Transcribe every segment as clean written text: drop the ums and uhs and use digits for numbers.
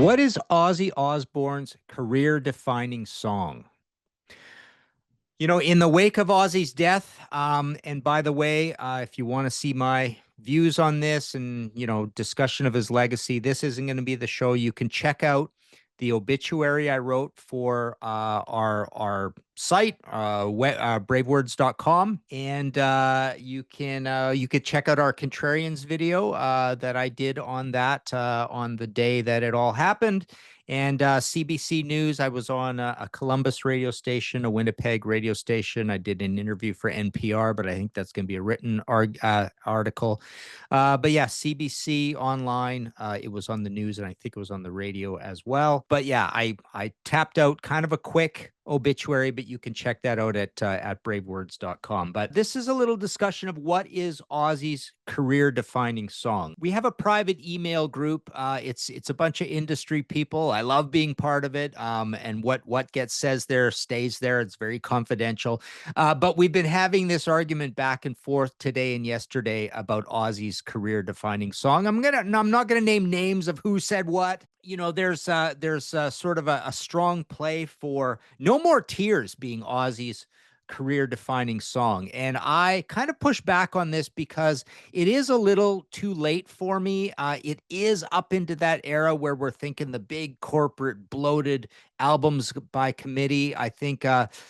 What is Ozzy Osbourne's career-defining song? In the wake of Ozzy's death, and by the way, if you want to see my views on this and, discussion of his legacy, this isn't going to be the show. You can check out the obituary I wrote for our site, bravewords.com, and you could check out our Contrarians video that I did on that on the day that it all happened. And CBC News, I was on a Columbus radio station, a Winnipeg radio station. I did an interview for NPR, but I think that's going to be a written article. But yeah, CBC online, it was on the news, and I think it was on the radio as well. But yeah, I tapped out kind of a quick obituary, but you can check that out at bravewords.com. But this is a little discussion of what is Ozzy's career-defining song. We have a private email group. It's a bunch of industry people. I love being part of it. And what gets says there stays there. It's very confidential. But we've been having this argument back and forth today and yesterday about Ozzy's career-defining song. I'm not gonna name names of who said what. There's sort of a strong play for No More Tears being Ozzy's career-defining song. And I kind of push back on this because it is a little too late for me. It is up into that era where we're thinking the big corporate bloated albums by committee. I think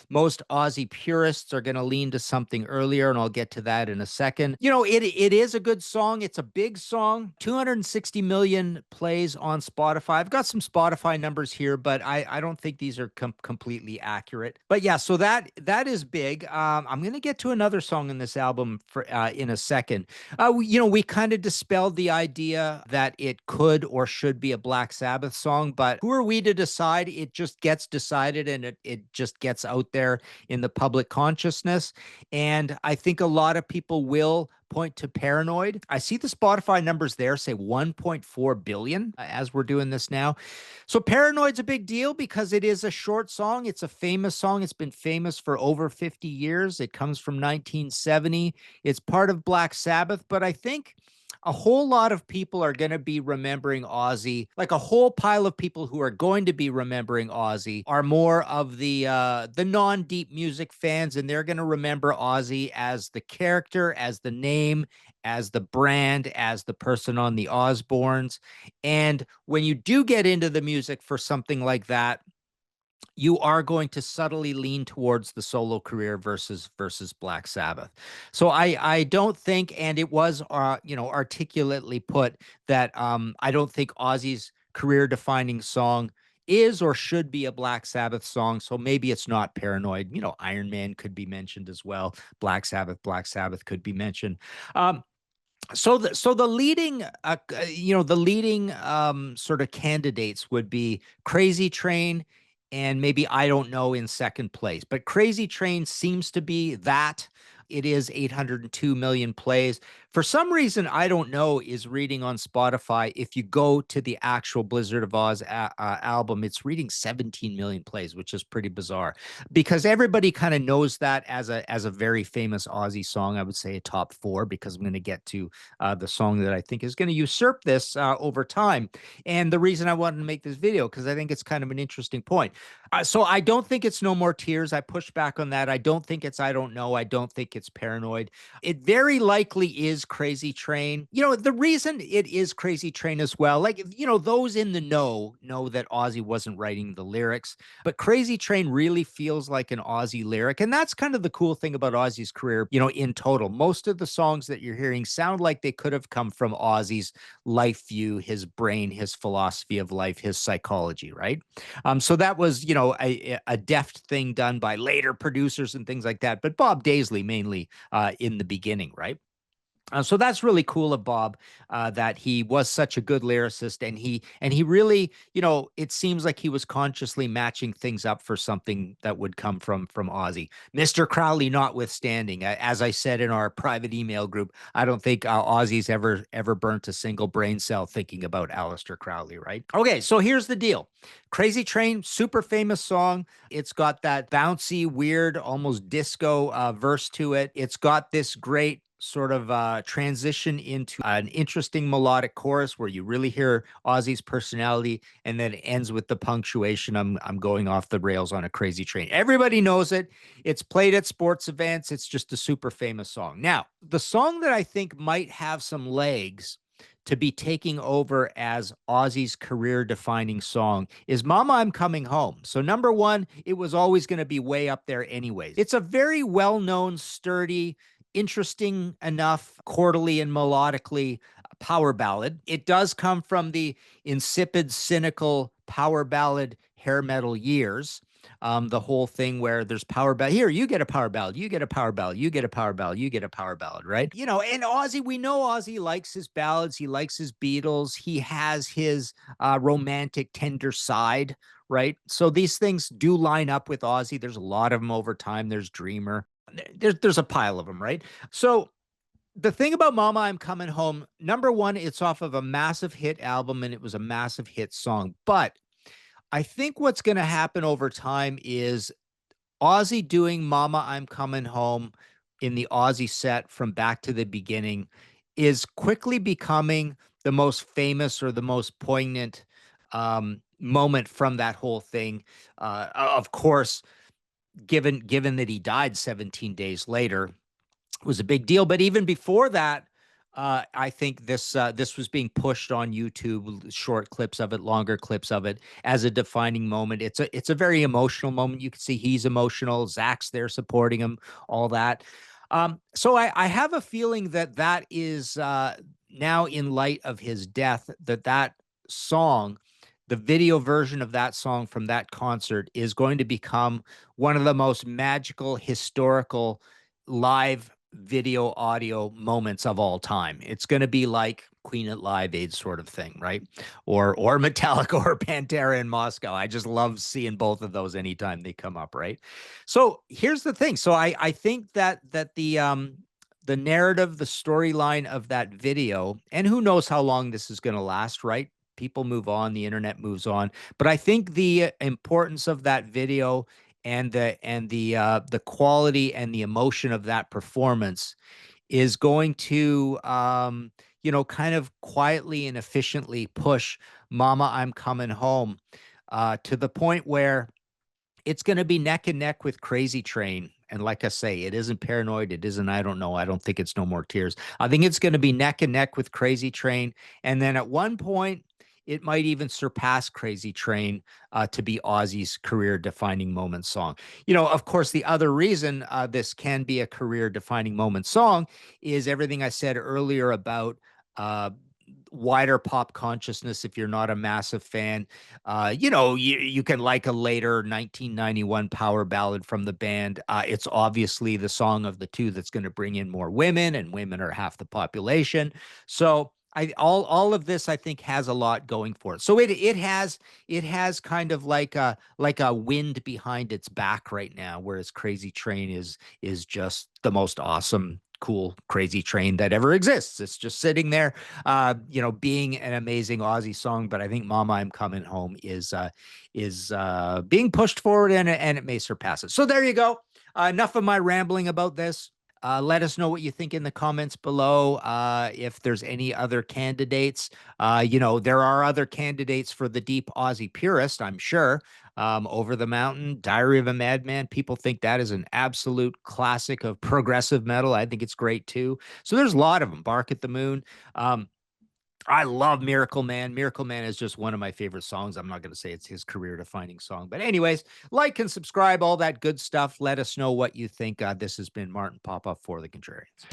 most Ozzy purists are going to lean to something earlier, and I'll get to that in a second. It is a good song. It's a big song. 260 million plays on Spotify. I've got some Spotify numbers here, but I don't think these are completely accurate. But yeah, so that is big. I'm going to get to another song in this album in a second. We kind of dispelled the idea that it could or should be a Black Sabbath song, but who are we to decide? It just gets decided, and it just gets out there in the public consciousness. And I think a lot of people will point to Paranoid. I see the Spotify numbers there say 1.4 billion as we're doing this now. So Paranoid's a big deal because it is a short song. It's a famous song. It's been famous for over 50 years. It comes from 1970. It's part of Black Sabbath, but I think a whole lot of people are going to be remembering Ozzy. Like a whole pile of people who are going to be remembering Ozzy are more of the non-deep music fans, and they're going to remember Ozzy as the character, as the name, as the brand, as the person on the Osbournes. And when you do get into the music for something like that, you are going to subtly lean towards the solo career versus Black Sabbath. So I don't think, and it was articulately put that I don't think Ozzy's career defining song is or should be a Black Sabbath song. So maybe it's not Paranoid. Iron Man could be mentioned as well. Black Sabbath could be mentioned. So the leading, sort of candidates would be Crazy Train and maybe I Don't Know in second place. But Crazy Train seems to be that. It is 802 million plays. For some reason, I Don't Know is reading on Spotify. If you go to the actual Blizzard of Oz album, it's reading 17 million plays, which is pretty bizarre because everybody kind of knows that as a very famous Ozzy song. I would say a top 4 because I'm going to get to the song that I think is going to usurp this over time. And the reason I wanted to make this video, because I think it's kind of an interesting point. So I don't think it's No More Tears. I push back on that. I don't think it's I Don't Know. I don't think it's Paranoid. It very likely is Crazy Train. The reason it is Crazy Train as well, like, those in the know that Ozzy wasn't writing the lyrics, but Crazy Train really feels like an Ozzy lyric. And that's kind of the cool thing about Ozzy's career, in total. Most of the songs that you're hearing sound like they could have come from Ozzy's life view, his brain, his philosophy of life, his psychology, right? So that was, a deft thing done by later producers and things like that. But Bob Daisley mainly in the beginning, right? So that's really cool of Bob, that he was such a good lyricist, and he really, it seems like he was consciously matching things up for something that would come from Ozzy. Mr. Crowley notwithstanding, as I said in our private email group, I don't think Ozzy's ever burnt a single brain cell thinking about Aleister Crowley, right? Okay, so here's the deal. Crazy Train, super famous song. It's got that bouncy, weird, almost disco verse to it. It's got this great sort of transition into an interesting melodic chorus where you really hear Ozzy's personality, and then it ends with the punctuation. I'm going off the rails on a crazy train. Everybody knows it. It's played at sports events. It's just a super famous song. Now, the song that I think might have some legs to be taking over as Ozzy's career defining song is Mama, I'm Coming Home. So, number one, it was always going to be way up there, anyways. It's a very well known, sturdy, interesting enough chordally and melodically power ballad. It does come from the insipid, cynical power ballad hair metal years. The whole thing where there's power ballad. Here, you get a power ballad, you get a power ballad, you get a power ballad, you get a power ballad, right? You know, and Ozzy, we know Ozzy likes his ballads, he likes his Beatles, he has his romantic, tender side, right? So these things do line up with Ozzy. There's a lot of them over time. There's Dreamer. There's a pile of them, right? So the thing about Mama, I'm Coming Home, number one, it's off of a massive hit album and it was a massive hit song. But I think what's going to happen over time is Ozzy doing Mama, I'm Coming Home in the Ozzy set from Back to the Beginning is quickly becoming the most famous or the most poignant moment from that whole thing. Of course, given that he died 17 days later, was a big deal. But even before that, I think this was being pushed on YouTube, short clips of it, longer clips of it, as a defining moment. It's a very emotional moment. You can see he's emotional. Zach's there supporting him, all that. So I have a feeling that that is now, in light of his death, that song, the video version of that song from that concert, is going to become one of the most magical, historical live video audio moments of all time. It's going to be like Queen at Live Aid sort of thing, right? Or Metallica or Pantera in Moscow. I just love seeing both of those anytime they come up, right? So here's the thing. So I think that the narrative, the storyline of that video, and who knows how long this is going to last, right? People move on, the internet moves on, but I think the importance of that video and the quality and the emotion of that performance is going to kind of quietly and efficiently push Mama, I'm Coming Home to the point where it's going to be neck and neck with Crazy Train. And like I say, it isn't Paranoid. It isn't I Don't Know. I don't think it's No More Tears. I think it's going to be neck and neck with Crazy Train. And then at one point, it might even surpass Crazy Train to be Ozzy's career defining moment song. You know, of course, the other reason this can be a career defining moment song is everything I said earlier about wider pop consciousness. If you're not a massive fan, you can like a later 1991 power ballad from the band. It's obviously the song of the two that's going to bring in more women, and women are half the population. So all of this, I think, has a lot going for it. So it has kind of like a wind behind its back right now, whereas Crazy Train is just the most awesome, cool, Crazy Train that ever exists. It's just sitting there, being an amazing Ozzy song. But I think Mama, I'm Coming Home is being pushed forward, and it may surpass it. So there you go. Enough of my rambling about this. Let us know what you think in the comments below. If there's any other candidates, there are other candidates for the deep Ozzy purist, I'm sure. Over the Mountain, Diary of a Madman. People think that is an absolute classic of progressive metal. I think it's great too. So there's a lot of them. Bark at the Moon. I love Miracle Man. Miracle Man is just one of my favorite songs. I'm not going to say it's his career defining song, but anyways, like and subscribe, all that good stuff. Let us know what you think. This has been Martin Popoff for the Contrarians.